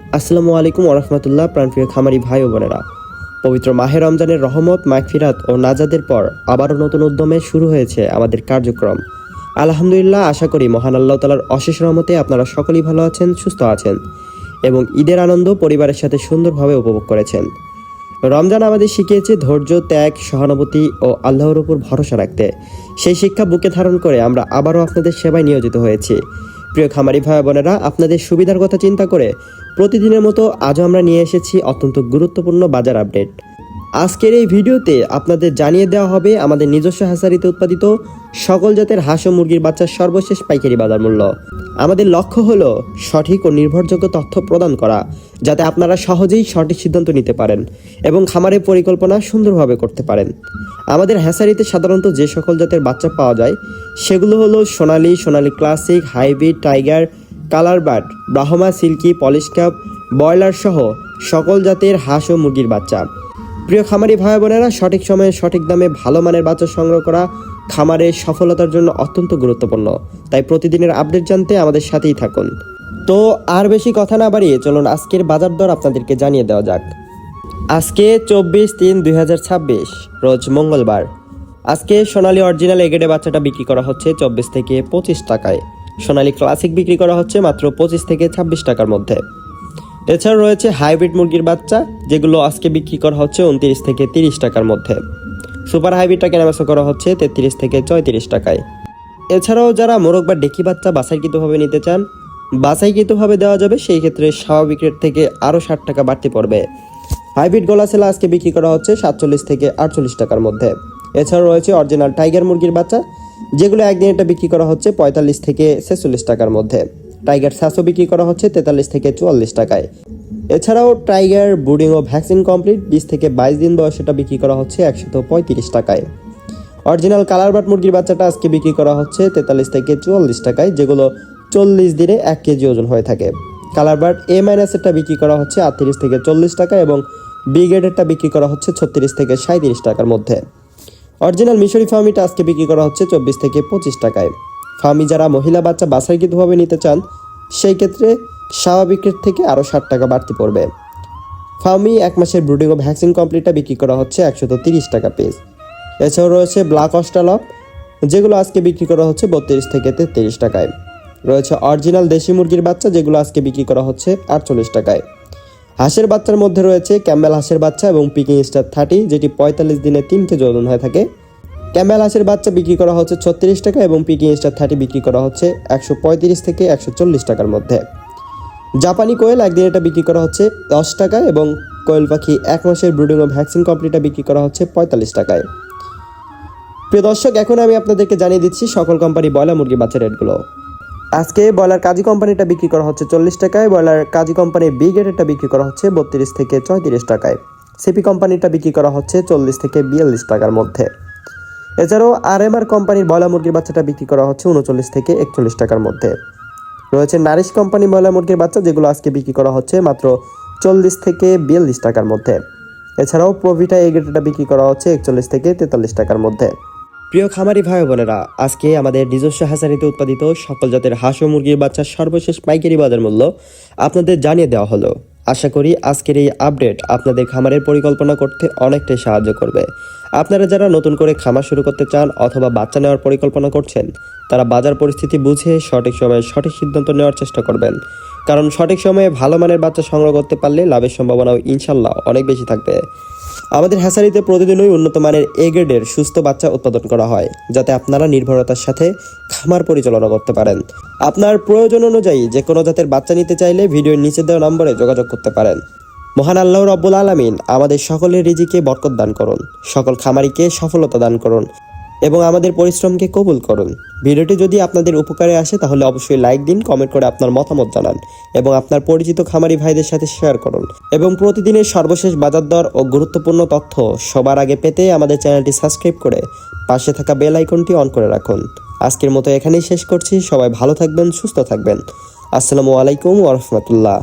আসসালামু আলাইকুম ওয়া রাহমাতুল্লাহ। প্রাণপ্রিয় খামারি ভাই ও বোনেরা, পবিত্র মাহে রমজানের রহমত, মাগফিরাত ও নাজাতের পর আবারও নতুন উদ্যমে শুরু হয়েছে আমাদের কার্যক্রম। আলহামদুলিল্লাহ, আশা করি মহান আল্লাহ তাআলার অশেষ রহমতে আপনারা সকলেই ভালো আছেন, সুস্থ আছেন এবং ঈদের আনন্দ পরিবারের সাথে সুন্দরভাবে উপভোগ করেছেন। রমজান আমাদের শিখিয়েছে ধৈর্য, ত্যাগ, সহানুভূতি ও আল্লাহর উপর ভরসা রাখতে। সেই শিক্ষা বুকে ধারণ করে আমরা আবারও আপনাদের সেবায় নিয়োজিত হয়েছি। প্রিয় খামারি ভাই বোনেরা, আপনাদের সুবিধার কথা চিন্তা করে প্রতিদিনের মতো আজও আমরা নিয়ে এসেছি অত্যন্ত গুরুত্বপূর্ণ বাজার আপডেট। আজকের এই ভিডিওতে আপনাদের জানিয়ে দেওয়া হবে আমাদের নিজস্ব হ্যাচারিতে উৎপাদিত সকল জাতের হাঁস ও মুরগির বাচ্চার সর্বশেষ পাইকারি বাজার মূল্য। আমাদের লক্ষ্য হলো সঠিক ও নির্ভরযোগ্য তথ্য প্রদান করা, যাতে আপনারা সহজেই সঠিক সিদ্ধান্ত নিতে পারেন এবং খামারের পরিকল্পনা সুন্দরভাবে করতে পারেন। আমাদের হ্যাচারিতে সাধারণত যে সকল জাতের বাচ্চা পাওয়া যায় সেগুলো হলো Sonali, Sonali classic, hybrid, tiger, colour bird, Brahma, silkie, polish cap, broiler সহ সকল জাতের হাঁস ও মুরগির বাচ্চা। প্রিয় খামারি ভাই বোনেরা, সঠিক সময়ে সঠিক দামে ভালো মানের বাচ্চা সংগ্রহ করা খামারের সফলতার জন্য অত্যন্ত গুরুত্বপূর্ণ। তাই প্রতিদিনের আপডেট জানতে আমাদের সাথেই থাকুন। তো আর বেশি কথা না বাড়িয়ে চলুন আজকের বাজার দর আপনাদেরকে জানিয়ে দেওয়া যাক। আজকে 24/3/2026 রোজ মঙ্গলবার। আজকে সোনালী অরিজিনাল এগেডে বাচ্চাটা বিক্রি করা হচ্ছে 24 থেকে 25 টাকায়। সোনালী ক্লাসিক বিক্রি করা হচ্ছে মাত্র 25 থেকে 26 টাকার মধ্যে। এছাড়া রয়েছে হাইব্রিড মুরগির বাচ্চা, যেগুলো আজকে বিক্রি করা হচ্ছে 29 থেকে 30 টাকার মধ্যে। সুপার হাইব্রিডটা কেনাবেচা করা হচ্ছে 33 থেকে 34 টাকায়। এছাড়াও যারা মোরগ বা ডেকি বাচ্চা বাছাইকৃতভাবে নিতে চান, বাছাইকৃতভাবে দেওয়া যাবে, সেই ক্ষেত্রে স্বাভাবিক রেট থেকে আরও 60 টাকা বাড়তি পড়বে। হাইব্রিড গলাছেলা আজকে বিক্রি করা হচ্ছে 47 থেকে 48 টাকার মধ্যে। এছাড়াও রয়েছে অরিজিনাল টাইগার মুরগির বাচ্চা, যেগুলো একদিন এটা বিক্রি করা হচ্ছে 45 থেকে 46 টাকার মধ্যে। টাইগার স্যাসও বিক্রি করা হচ্ছে 43 থেকে 44 টাকায়। এছাড়াও টাইগার ব্রুডিং ও ভ্যাকসিন কমপ্লিট 20 থেকে 22 দিন বয়স, এটা বিক্রি করা হচ্ছে 135 টাকায়। অরিজিনাল কালার বাট মুরগির বাচ্চাটা আজকে বিক্রি করা হচ্ছে 43 থেকে 44 টাকায়, যেগুলো 40 দিনে 1 কেজি ওজন হয়ে থাকে। কালার বাট A- এরটা বিক্রি করা হচ্ছে 38 থেকে 40 টাকা এবং বি গ্রেডেরটা বিক্রি করা হচ্ছে 36 থেকে 37 টাকার মধ্যে। অরিজিনাল মিশরি ফার্মিটা আজকে বিক্রি করা হচ্ছে 24 থেকে 25 টাকায়। ফার্মি যারা মহিলা বাচ্চা বাছাইকৃতভাবে নিতে চান, সেই ক্ষেত্রে স্বাভাবিক রেট থেকে আরও 60 টাকা বাড়তি পড়বে। ফার্মি 1 মাসের ব্রুডিং ও ভ্যাকসিন কমপ্লিটটা বিক্রি করা হচ্ছে 130 টাকা পিস। এছাড়াও রয়েছে ব্ল্যাক অস্ট্রালপ, যেগুলো আজকে বিক্রি করা হচ্ছে 32 থেকে 33 টাকায়। রয়েছে অরিজিনাল দেশি মুরগির বাচ্চা, যেগুলো আজকে বিক্রি করা হচ্ছে 48 টাকায়। হাঁসের বাচ্চার মধ্যে রয়েছে ক্যাম্বেল হাঁসের বাচ্চা এবং পিকিং স্টার 30, যেটি 45 দিনে 3 কেজি ওজন হয়ে থাকে। ক্যাম্বেল হাঁসের বাচ্চা বিক্রি করা হচ্ছে 36 টাকা এবং পিকিং স্টার 30 বিক্রি করা হচ্ছে 135 থেকে 140 টাকার মধ্যে। জাপানি কোয়েল একদিন এটা বিক্রি করা হচ্ছে 10 টাকা এবং কোয়েল পাখি 1 মাসের ব্রুডিং ও ভ্যাকসিন কমপ্লিটটা বিক্রি করা হচ্ছে 45 টাকায়। প্রিয় দর্শক, এখন আমি আপনাদেরকে জানিয়ে দিচ্ছি সকল কোম্পানি ব্রয়লার মুরগির বাচ্চার রেটগুলো। আজকে ব্রয়লার কাজী কোম্পানিটা বিক্রি করা হচ্ছে 40 টাকায়। ব্রয়লার কাজী কোম্পানির বি গ্রেডেরটা বিক্রি করা হচ্ছে 32 থেকে 34 টাকায়। সিপি কোম্পানিটা বিক্রি করা হচ্ছে 40 থেকে 42 টাকার মধ্যে। এছাড়াও RMR কোম্পানির ব্রয়লার মুরগির বাচ্চাটা বিক্রি করা হচ্ছে 39 থেকে 41 টাকার মধ্যে। রয়েছে নারিশ কোম্পানি ব্রয়লার মুরগির বাচ্চা, যেগুলো আজকে বিক্রি করা হচ্ছে মাত্র 40 থেকে 42 টাকার মধ্যে। এছাড়াও প্রভিটা এই গ্রেডটা বিক্রি করা হচ্ছে 41 থেকে 43 টাকার মধ্যে। প্রিয় খামারি ভাই বোনেরা, আজকে আমাদের নিজস্ব হ্যাচারিতে উৎপাদিত সকল জাতের হাঁস ও মুরগির বাচ্চার সর্বশেষ পাইকারি বাজার মূল্য আপনাদের জানিয়ে দেওয়া হলো। আশা করি আজকের এই আপডেট আপনাদের খামারের পরিকল্পনা করতে অনেকটাই সাহায্য করবে। আপনারা যারা নতুন করে খামার শুরু করতে চান অথবা বাচ্চা নেওয়ার পরিকল্পনা করছেন, তারা বাজার পরিস্থিতি বুঝে সঠিক সময়ে সঠিক সিদ্ধান্ত নেওয়ার চেষ্টা করবেন, কারণ সঠিক সময়ে ভালো মানের বাচ্চা সংগ্রহ করতে পারলে লাভের সম্ভাবনাও ইনশাল্লাহ অনেক বেশি থাকবে। আমাদের হ্যাচারিতে প্রতিদিনই উন্নত মানের এ গ্রেডের সুস্থ বাচ্চা উৎপাদন করা হয়, যাতে আপনারা নির্ভরতার সাথে খামার পরিচালনা করতে পারেন। আপনার প্রয়োজন অনুযায়ী যে কোনো জাতের বাচ্চা নিতে চাইলে ভিডিওর নিচে দেওয়া নম্বরে যোগাযোগ করতে পারেন। মহান আল্লাহ রাব্বুল আলামিন আমাদের সকলের রিজিকে বরকত দান করুন, সকল খামারিকে সফলতা দান করুন এবং আমাদের পরিশ্রমকে কবুল করুন। ভিডিওটি যদি আপনাদের উপকারে আসে তাহলে অবশ্যই লাইক দিন, কমেন্ট করে আপনার মতামত জানান এবং আপনার পরিচিত খামারি ভাইদের সাথে শেয়ার করুন। এবং প্রতিদিনের সর্বশেষ বাজার দর ও গুরুত্বপূর্ণ তথ্য সবার আগে পেতে আমাদের চ্যানেলটি সাবস্ক্রাইব করে পাশে থাকা বেল আইকনটি অন করে রাখুন। আজকের মতো এখানেই শেষ করছি। সবাই ভালো থাকবেন, সুস্থ থাকবেন। আসসালামু আলাইকুম ওয়া রাহমাতুল্লাহ।